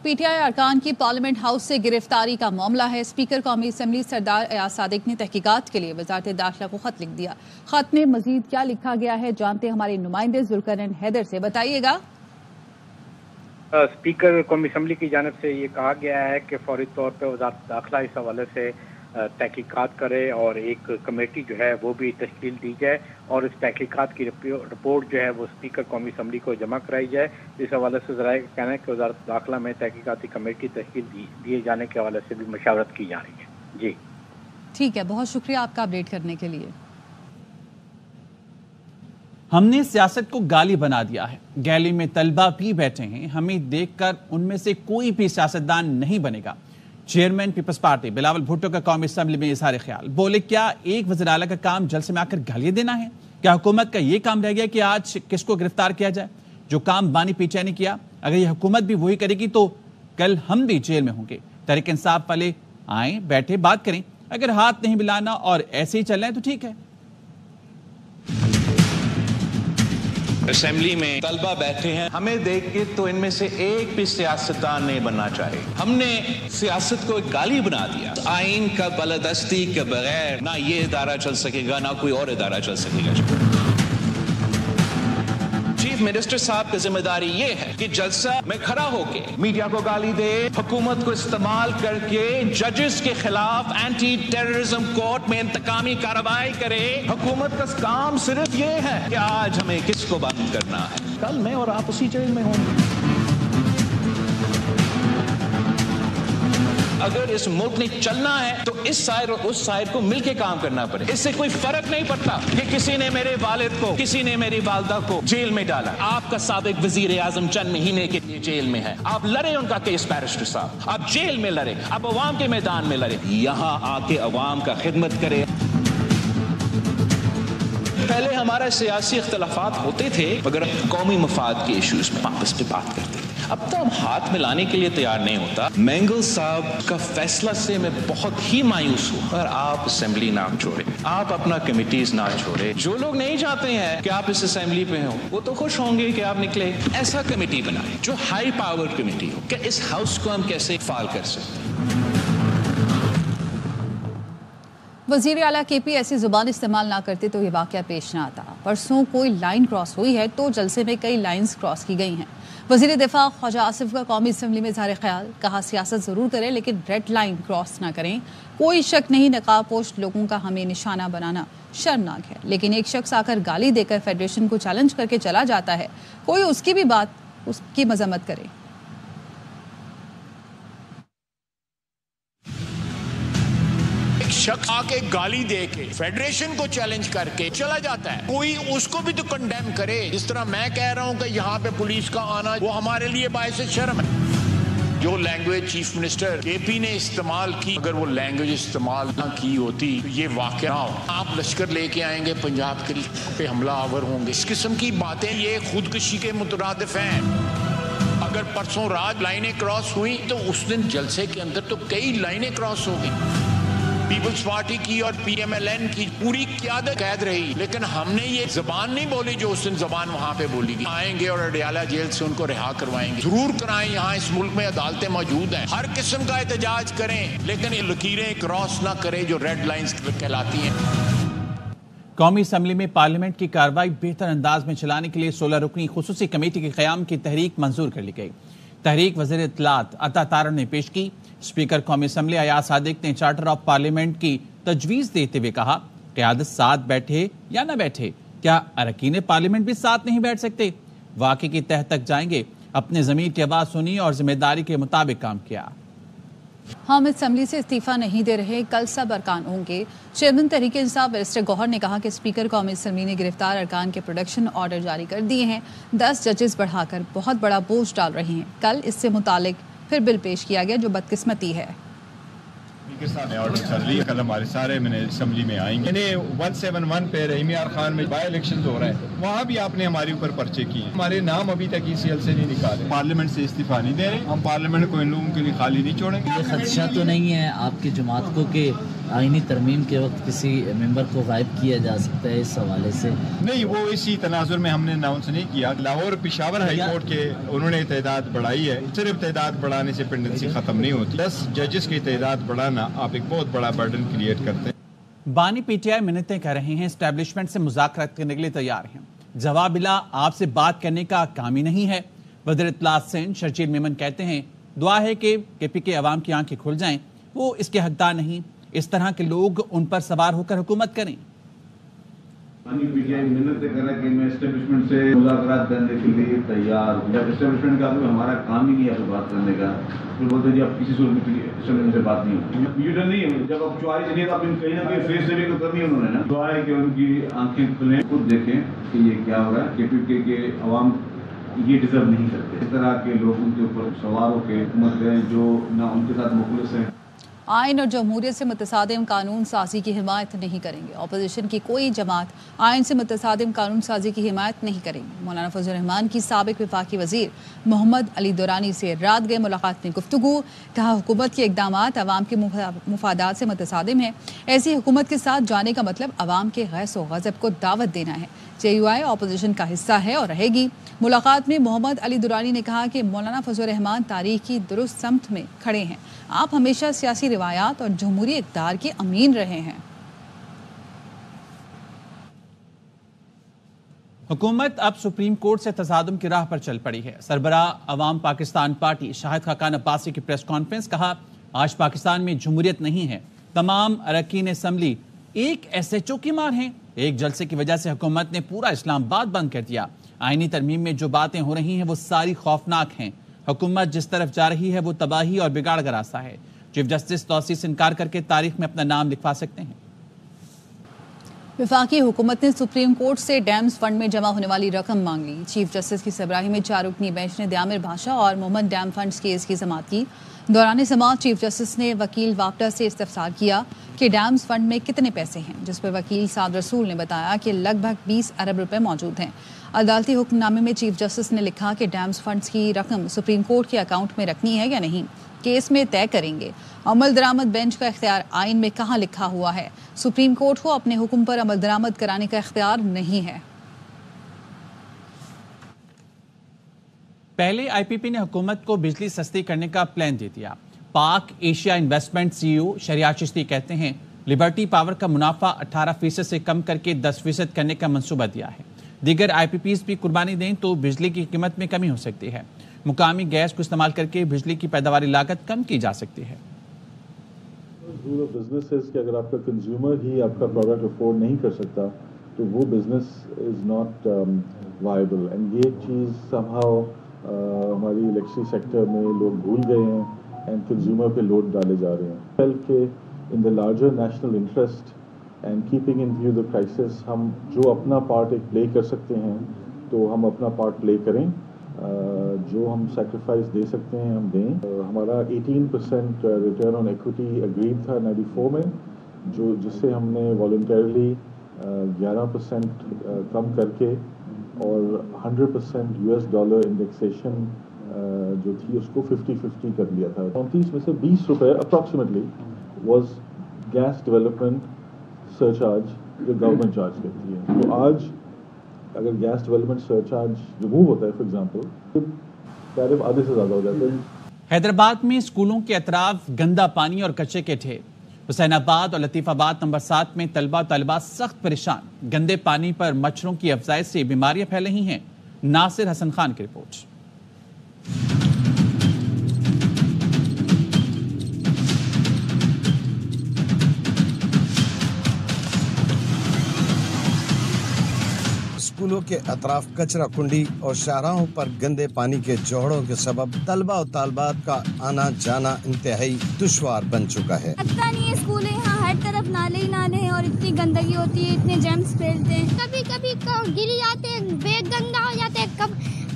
P T I ارکان کی parliament house سے گرفتاری کا معاملہ ہے۔ اسپیکر قومی اسمبلی سردار ایاز صادق نے تحقیقات کے لیے وزارت داخلہ کو خط لکھ دیا۔ خط میں مزید کیا لکھا گیا ہے جانتے ہمارے نمائندے ذوالقرنین حیدر سے، بتائیے گا۔ اسپیکر قومی اسمبلی کی جانب سے یہ کہا گیا ہے کہ فوری طور پہ وزارت داخلہ اس حوالے سے تحقیقات کرے اور ایک کمیٹی جو ہے وہ بھی تشکیل دی جائے اور اس تحقیقات کی رپورٹ جو ہے وہ اسپیکر قومی اسمبلی کو جمع کرائی جائے۔ اس حوالے سے ذرائع کا کہنا ہے کہ وزارت داخلہ میں تحقیقاتی کمیٹی تشکیل دیے جانے کے حوالے سے بھی مشاورت کی جا رہی ہے۔ جی ٹھیک ہے، بہت شکریہ آپ کا اپڈیٹ کرنے کے لیے۔ ہم نے سیاست کو گالی بنا دیا ہے، گیلری میں طلبہ بھی بیٹھے ہیں، ہمیں دیکھ کر ان میں سے کوئی بھی سیاستدان نہیں بنے گا۔ چیئرمین پیپلز پارٹی بلاول بھٹو کا قومی اسمبلی میں اظہار خیال، بولے کیا ایک وزیر اعلیٰ کا کام جلسے میں آ کر گالیاں دینا ہے؟ کیا حکومت کا یہ کام رہ گیا کہ آج کس کو گرفتار کیا جائے؟ جو کام بانی پی ٹی آئی نے کیا، اگر یہ حکومت بھی وہی کرے گی تو کل ہم بھی جیل میں ہوں گے۔ تحریک انصاف والے آئیں، بیٹھے، بات کریں، اگر ہاتھ نہیں ملانا اور ایسے ہی چل رہے ہیں تو ٹھیک ہے۔ اسمبلی میں طلبہ بیٹھے ہیں، ہمیں دیکھ کے تو ان میں سے ایک بھی سیاستدان نہیں بننا چاہے۔ ہم نے سیاست کو ایک گالی بنا دیا۔ آئین کا بالادستی کے بغیر نہ یہ ادارہ چل سکے گا، نہ کوئی اور ادارہ چل سکے گا۔ چیف منسٹر صاحب کی ذمہ داری یہ ہے کہ جلسہ میں کھڑا ہو کے میڈیا کو گالی دے، حکومت کو استعمال کر کے ججز کے خلاف اینٹی ٹیررزم کورٹ میں انتقامی کارروائی کرے۔ حکومت کا کام صرف یہ ہے کہ آج ہمیں کس کو بند کرنا ہے، کل میں اور آپ اسی جیل میں ہوں گے۔ اگر اس ملک نے چلنا ہے تو اس سائر اور اس سائر کو مل کے کام کرنا پڑے۔ اس سے کوئی فرق نہیں پڑتا کہ کسی نے میرے والد کو، کسی نے میری والدہ کو جیل میں ڈالا۔ آپ کا سابق وزیر اعظم چند مہینے کے لیے جیل میں ہے، آپ لڑے ان کا کیس بیرسٹر صاحب، آپ جیل میں لڑے، آپ عوام کے میدان میں لڑے، یہاں آ کے عوام کا خدمت کرے۔ پہلے ہمارے سیاسی اختلافات ہوتے تھے مگر قومی مفاد کے ایشوز میں آپس پہ بات کرتے تھے، اب تو ہم ہاتھ ملانے کے لیے تیار نہیں ہوتا۔ مینگل صاحب کا فیصلہ سے میں بہت ہی مایوس ہوں، اور آپ اسمبلی نہ چھوڑیں، آپ اپنا کمیٹیز نہ چھوڑیں۔ جو لوگ نہیں چاہتے ہیں کہ آپ اس اسمبلی پہ ہوں وہ تو خوش ہوں گے کہ آپ نکلے۔ ایسا کمیٹی بنائیں جو ہائی پاور کمیٹی ہو کہ اس ہاؤس کو ہم کیسے فعال کر سکتے ہیں۔ وزیر اعلیٰ کے پی ایسی زبان استعمال نہ کرتے تو یہ واقعہ پیش نہ آتا۔ پرسوں کوئی لائن کراس ہوئی ہے تو جلسے میں کئی لائنز کراس کی گئی ہیں۔ وزیر دفاع خواجہ آصف کا قومی اسمبلی میں اظہار خیال، کہا سیاست ضرور کریں لیکن ریڈ لائن کراس نہ کریں۔ کوئی شک نہیں نقاب پوش لوگوں کا ہمیں نشانہ بنانا شرمناک ہے، لیکن ایک شخص آ کر گالی دے کر فیڈریشن کو چیلنج کر کے چلا جاتا ہے، کوئی اس کی بھی بات، اس کی مذمت کرے۔ شخص آ کے گالی دے کے فیڈریشن کو چیلنج کر کے چلا جاتا ہے، کوئی اس کو بھی تو کنڈیم کرے۔ جس طرح میں کہہ رہا ہوں کہ یہاں پہ پولیس کا آنا وہ ہمارے لیے باعث شرم ہے۔ جو لینگویج چیف منسٹر کے پی نے استعمال کی، اگر وہ لینگویج استعمال نہ کی ہوتی تو یہ واقعہ نہ ہو۔ آپ لشکر لے کے آئیں گے، پنجاب کے پہ حملہ آور ہوں گے، اس قسم کی باتیں یہ خودکشی کے مترادف ہیں۔ اگر پرسوں رات لائنیں کراس ہوئی تو اس دن جلسے کے اندر تو کئی لائنیں کراس ہو گئی۔ پیپلز پارٹی کی اور پی ایم ایل این کی پوری قیادت قید رہی، لیکن ہم نے یہ زبان نہیں بولی جو اس دن زبان وہاں پہ بولی گئی۔ آئیں گے اور اڈیالہ جیل سے ان کو رہا کروائیں گے، ضرور کرائیں۔ یہاں اس ملک میں عدالتیں موجود ہیں، ہر قسم کا احتجاج کریں لیکن یہ لکیریں کراس نہ کریں جو ریڈ لائنز کہلاتی ہیں۔ قومی اسمبلی میں پارلیمنٹ کی کارروائی بہتر انداز میں چلانے کے لیے 16 رکنی خصوصی کمیٹی کے قیام کی تحریک منظور کر لی گئی۔ تحریک وزیر اطلاعات عطا تارڑ نے پیش کی۔ اسپیکر قومی اسمبلی ایاز صادق نے چارٹر آف پارلیمنٹ کی تجویز دیتے ہوئے کہا، قیادت ساتھ بیٹھے یا نہ بیٹھے، کیا اراکین پارلیمنٹ بھی ساتھ نہیں بیٹھ سکتے؟ واقعے کی تہہ تک جائیں گے، اپنے ضمیر کی آواز سنی اور ذمہ داری کے مطابق کام کیا۔ ہم اسمبلی سے استعفیٰ نہیں دے رہے، کل سب ارکان ہوں گے۔ چیئرمین تحریک انصاف بیرسٹر گوہر نے کہا کہ اسپیکر قومی اسمبلی نے گرفتار ارکان کے پروڈکشن آرڈر جاری کر دیے ہیں، 10 ججز بڑھا کر بہت بڑا بوجھ ڈال رہے ہیں۔ کل اس سے متعلق پھر بل پیش کیا گیا جو بدقسمتی ہے۔ اسپیکر صاحب نے آرڈر کر لی، کل ہمارے سارے اسمبلی میں آئیں گے۔ 171 پہ رحیمی یار خان میں بائی الیکشن ہو رہے ہیں، وہاں بھی آپ نے ہمارے اوپر پرچے کیے، ہمارے نام ابھی تک ای سی ایل سے نہیں نکالے۔ پارلیمنٹ سے استعفیٰ نہیں دے رہے، ہم پارلیمنٹ کو ان لوگوں کے لیے خالی نہیں چھوڑیں گے۔ یہ خدشہ تو نہیں ہے آپ کی جماعت کو کہ आईनी तरमीम के वक्त किसी मेंबर को गायब किया जा सकता है इस हवाले से? नहीं, वो इसी तनाजुर में हमने अनाउंस नहीं किया। लाहौर पेशावर हाई कोर्ट के उन्होंने तादाद बढ़ाई है। सिर्फ तादाद बढ़ाने से पेंडेंसी खत्म नहीं होती। 10 जजेस की तादाद बढ़ाना आप एक बहुत बड़ा बर्डन क्रिएट करते हैं। बानी पीटीआई मिन्नतें कर रहे हैं, एस्टैब्लिशमेंट से मुज़ाकरात करने के लिए तैयार हैं। जवाब मिला, आपसे बात करने का काम ही नहीं है। वज़ीर इत्तलात सिंध शर्जील मेमन कहते हैं, दुआ है कि केपी के अवाम की आंखें खुल जाएं, वो इसके हकदार नहीं। इस तरह के लोग उन पर सवार होकर हुकूमत करें। बानी पीटीआई मिन्नतें कर रहा है कि मैं एस्टेब्लिशमेंट से मुज़ाकरात करने के लिए तैयार हूँ। जब एस्टेब्लिशमेंट का हमारा काम ही नहीं है बात करने का, फिर बोलते हैं जी आप किसी सूरत में एस्टेब्लिशमेंट से बात नहीं होती। यूटर्न नहीं है, जब आप चॉइस नहीं है तो आप कहीं ना कहीं फेस सेविंग तो करनी है उन्होंने ना। दुआ है कि उनकी आंखें खुलें, खुद देखें कि ये क्या हो रहा है। केपी के अवाम ये डिजर्व नहीं करते। इस तरह के लोग उनके ऊपर सवार होकर हुकूमत करें जो ना उनके साथ मुखलिस हैं। आइन और जमहूरियत से मुतसादिम कानून साजी की हिमायत नहीं करेंगे। अपोजिशन की कोई जमात आइन से मुतसादिम कानून साजी की हिमायत नहीं करेंगे। मौलाना फजल रहमान की साबिक वफाकी वजीर मोहम्मद अली दुरानी से रात गए मुलाकात में गुफ्तगू। कहा, हुकूमत के इकदामात अवाम के मुफादात से मुतसादिम है। ऐसी हुकूमत के साथ जाने का मतलब अवाम के गैस व गज़ब को दावत देना है। JUI अपोजिशन का हिस्सा है और रहेगी। मुलाकात में मोहम्मद अली दुरानी ने कहा कि मौलाना फजल रहमान तारीख की दुरुस्त समत में खड़े हैं। आप हमेशा सियासी रिवायात और जमहूरी इक़्तिदार के अमीन रहे हैं। हुकूमत अब सुप्रीम कोर्ट से तसादुम की राह पर चल पड़ी है। सरबराह अवाम पाकिस्तान पार्टी शाहिद खाकान अब्बासी की प्रेस कॉन्फ्रेंस, कहा, आज पाकिस्तान में जमहूरियत नहीं है। तमाम अरकान असम्बली एक SHO की मार हैं। एक जलसे की वजह से हुकूमत ने पूरा इस्लामाबाद बंद कर दिया। आईनी तरमीम में जो बातें हो रही हैं वो सारी खौफनाक हैं। हुकूमत जिस तरफ जा रही है वो तबाही और बिगाड़ का रास्ता है। चीफ जस्टिस तौसीफ से इनकार करके तारीख में अपना नाम लिखवा सकते हैं। वफाकी हुकूमत ने सुप्रीम कोर्ट से डैम्स फंड में जमा होने वाली रकम मांग ली। चीफ जस्टिस की सरबराही में 4 रुकनी बेंच ने दयामिर भाषा और मोहम्मद डैम फंड्स केस की समाअत की। दौरान समाअत चीफ जस्टिस ने वकील वापटा से इस्तफसार किया कि डैम्स फंड में कितने पैसे हैं, जिस पर वकील साद रसूल ने बताया कि लगभग 20 अरब रुपए मौजूद हैं। अदालती हुक्मनामे में चीफ जस्टिस ने लिखा कि डैम्स फंड्स की रकम सुप्रीम कोर्ट के अकाउंट में रखनी है या नहीं, केस में तय करेंगे। अमल दरामद बेंच का इख्तियार आइन में कहाँ लिखा हुआ है? सुप्रीम कोर्ट को अपने हुक्म पर अमल दरामद कराने का इख्तियार नहीं है। पहले IPP ने हुकूमत को बिजली सस्ती करने का प्लान दे दिया। पाक Asia investment CEO Shariyat Chishti कहते हैं, लिबर्टी पावर का मुनाफा 18% से कम करके 10% करने का मंसूबा दिया है। दीगर IPPs भी कुर्बानी दें तो बिजली की कीमत में कमी हो सकती है। मुकामी गैस को इस्तेमाल करके बिजली की पैदावारी लागत कम की जा सकती है। बिजनेस कि अगर आपका कंज्यूमर ही आपका प्रोडक्ट अफोर्ड नहीं कर सकता तो वो business is not viable. And ये चीज़ समहाउ हमारी इलेक्ट्रिसिटी सेक्टर में लोग भूल गए हैं एंड कंज्यूमर पे लोड डाले जा रहे हैं। फेल के in the larger national interest and keeping in view the crisis, हम जो अपना पार्ट एक प्ले कर सकते हैं तो हम अपना पार्ट प्ले करें। जो हम सेक्रीफाइस दे सकते हैं हम दें। हमारा 18% रिटर्न ऑन इक्विटी अग्रीड था 94 में, जो जिससे हमने वॉलंटरली 11% कम करके और 100% US डॉलर इंडेक्सेशन जो थी उसको 50-50 कर लिया था। 29 में से 20 रुपये approximately was gas development surcharge जो गवर्नमेंट चार्ज करती है। तो आज अगर गैस डेवलपमेंट सरचार्ज रिमूव होता है फॉर एग्जांपल, तो टैरिफ आधे से ज़्यादा हो जाता है। हैदराबाद में स्कूलों के अतराफ गंदा पानी और कचरे के ढेर। हुसैनाबाद और लतीफ़ाबाद नंबर 7 में तलबा और तलबा सख्त परेशान। गंदे पानी पर मच्छरों की अफजाइश से बीमारियां फैल रही हैं। नासिर हसन खान की रिपोर्ट। स्कूलों के अतराफ कचरा कुंडी और शाहराहों पर गंदे पानी के जोहड़ों के सबब तलबा और तालबात का आना जाना इंतहाई दुश्वार बन चुका है। पता नहीं है, स्कूल है यहाँ हर तरफ नाले ही नाले हैं और इतनी गंदगी होती है, इतने जर्म्स फैलते हैं। कभी कभी गिर जाते हैं, बैग गंदा हो जाते हैं,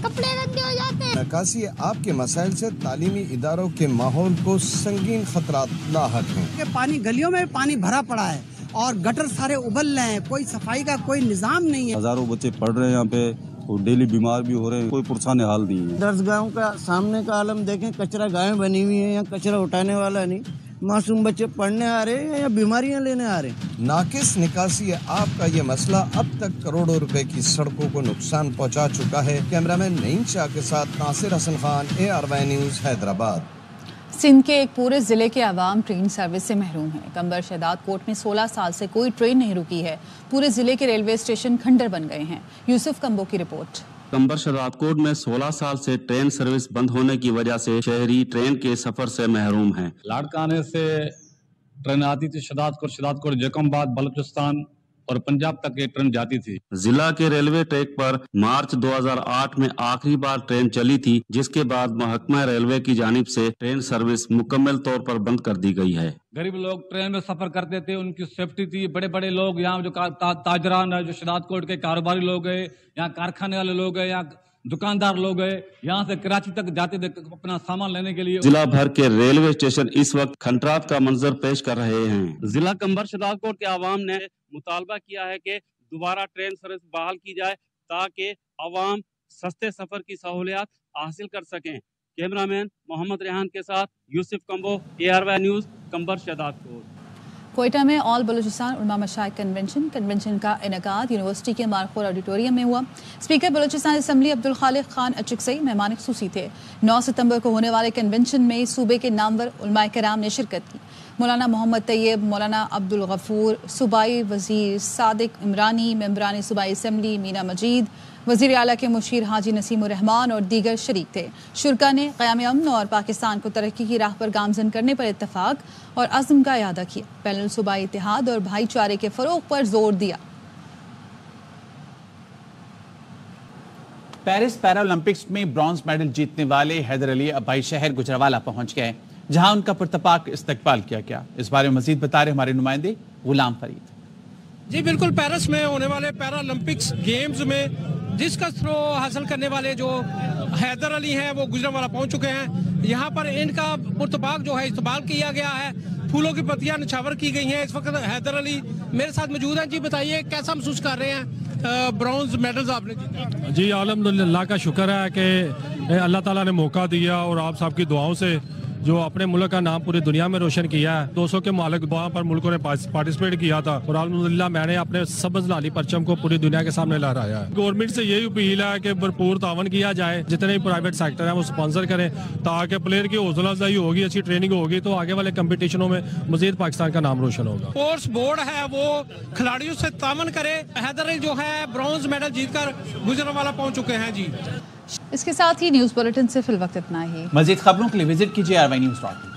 कपड़े गंदे हो जाते हैं। नकासी आपके मसाइल से तालीमी इदारों के माहौल को संगीन खतरात लाहक हैं। पानी गलियों में पानी भरा पड़ा है और गटर सारे उबल रहे हैं, कोई सफाई का कोई निजाम नहीं है। हजारों बच्चे पढ़ रहे हैं यहाँ पे और डेली बीमार भी हो रहे हैं, कोई पुरसान हाल नहीं है। दर्जगाहों का सामने का आलम देखें, कचरा गायें बनी हुई है, यहाँ कचरा उठाने वाला नहीं, मासूम बच्चे पढ़ने आ रहे हैं या बीमारियां लेने आ रहे हैं। नाकिस निकासी आप का ये मसला अब तक करोड़ों रुपए की सड़कों को नुकसान पहुंचा चुका है। कैमरामैन नईम शाह के साथ नासिर हसन खान, ARY न्यूज़, हैदराबाद। सिंध के एक पूरे जिले के आवाम ट्रेन सर्विस से महरूम हैं। कंबर शहदाद कोट में 16 साल से कोई ट्रेन नहीं रुकी है। पूरे जिले के रेलवे स्टेशन खंडर बन गए हैं। यूसुफ कंबो की रिपोर्ट। कंबर शहदादकोट में 16 साल से ट्रेन सर्विस बंद होने की वजह से शहरी ट्रेन के सफर से महरूम हैं। लाड़काने से ट्रेन आती थी शहदादकोट जैकबाद बलूचिस्तान और पंजाब तक ये ट्रेन जाती थी। जिला के रेलवे ट्रैक पर मार्च 2008 में आखिरी बार ट्रेन चली थी, जिसके बाद महकमा रेलवे की जानिब से ट्रेन सर्विस मुकम्मल तौर पर बंद कर दी गई है। गरीब लोग ट्रेन में सफर करते थे, उनकी सेफ्टी थी। बड़े बड़े लोग यहाँ जो ताजरान है, जो शहदादकोट के कारोबारी लोग है, यहाँ कारखाने वाले लोग है, यहाँ दुकानदार लोग है, यहाँ से कराची तक जाते थे अपना सामान लेने के लिए। जिला भर के रेलवे स्टेशन इस वक्त खंडरात का मंजर पेश कर रहे हैं। जिला कंबर शहदादकोट के आवाम ने मुतालबा किया है कि दोबारा ट्रेन सर्विस बहाल की जाए ताकि आवाम सस्ते सफर की सहूलियात हासिल कर सकें। कैमरामैन मोहम्मद रेहान के साथ यूसुफ कंबो, ARY न्यूज़, कंबर शहदादकोट। कोयटा में ऑल बलूचिस्तान उलमा मशाइख कन्वेंशन का इनेकाद यूनिवर्सिटी के मारखोर ऑडिटोरियम में हुआ। स्पीकर बलूचिस्तान असम्बली अब्दुल खालिक खान अचकसई मेहमान खुसूसी थे। 9 सितंबर को होने वाले कन्वेंशन में सूबे के नामवर उलमाए किराम ने शिरकत की। मौलाना मोहम्मद तैयब, मौलाना अब्दुल गफूर, सूबाई वजीर सादिक इमरानी, मेंबरान सूबाई असम्बली मीना मजीद, वजीर आला के मुशीर हाजी नसीमुर रहमान और दीगर शरीक थे। शुरका ने क़याम अमन और पाकिस्तान को तरक्की की राह पर गामजन करने पर इत्तफाक और अज़्म का इयादा किया। बैनुल सूबाई इत्तेहाद और भाईचारे के फ़रोग़ पर जोर दिया। पेरिस पैरालंपिक्स में ब्रॉन्ज मेडल जीतने वाले हैदर अली अब भाई शहर गुजरावाला पहुंच गए, जहां उनका पुरतपाक इस्तकबाल किया गया। इस बारे में मजीद बता रहे हमारे नुमाइंदे गुलाम फरीद। जी बिल्कुल, पेरिस में होने वाले पैरालंपिक्स गेम्स में डिस्कस थ्रो हासिल करने वाले जो हैदर अली हैं वो गुजरावाला पहुंच चुके हैं। यहाँ पर इनका पुरतपाक जो है इस्तकबाल किया गया है, फूलों की पत्तियां निछावर की गई हैं। इस वक्त हैदर अली मेरे साथ मौजूद हैं। जी बताइए, कैसा महसूस कर रहे हैं ब्रॉन्ज मेडल्स आपने जीते? जी अल्हम्दुलिल्लाह का शुक्र है कि अल्लाह ताला ने मौका दिया और आप सबकी दुआओं से जो अपने मुल्क का नाम पूरी दुनिया में रोशन किया है। 200 के मालिक वहाँ पर मुल्कों ने पार्टिसिपेट किया था और अल्हम्दुलिल्लाह मैंने अपने सब्ज़ लाली परचम को पूरी दुनिया के सामने लहराया है। गवर्नमेंट से यही अपील है कि भरपूर तावन किया जाए, जितने भी प्राइवेट सेक्टर है वो स्पॉन्सर करें ताकि प्लेयर की हौसला अफजाई होगी, अच्छी ट्रेनिंग होगी तो आगे वाले कंपटीशनों में मजीद पाकिस्तान का नाम रोशन होगा। स्पोर्ट्स बोर्ड है वो खिलाड़ियों से तावन करे। हैदर अली जो है ब्रॉन्ज मेडल जीतकर गुजरावाला पहुंच चुके हैं। जी इसके साथ ही न्यूज़ बुलेटिन से फिल वक्त इतना ही। मजीद खबरों के लिए विजिट कीजिए ARY News.com।